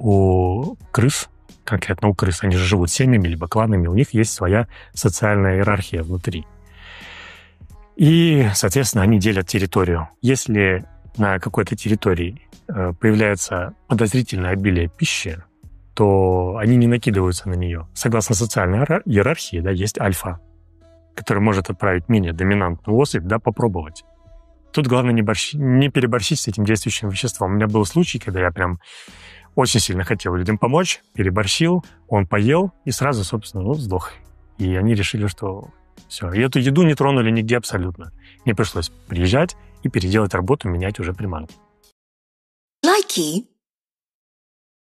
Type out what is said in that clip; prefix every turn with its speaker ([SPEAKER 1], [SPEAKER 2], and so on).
[SPEAKER 1] у крыс, конкретно у крыс, они же живут семьями либо кланами, у них есть своя социальная иерархия внутри. И, соответственно, они делят территорию. Если на какой-то территории появляется подозрительное обилие пищи, то они не накидываются на нее. Согласно социальной иерархии, да, есть альфа, который может отправить менее доминантную особь, да, попробовать. Тут главное не переборщить с этим действующим веществом. У меня был случай, когда я прям очень сильно хотел людям помочь, переборщил, он поел и сразу, собственно, сдох. И они решили, что все. И эту еду не тронули нигде абсолютно. Мне пришлось приезжать и переделать работу, менять уже приманку.
[SPEAKER 2] Likey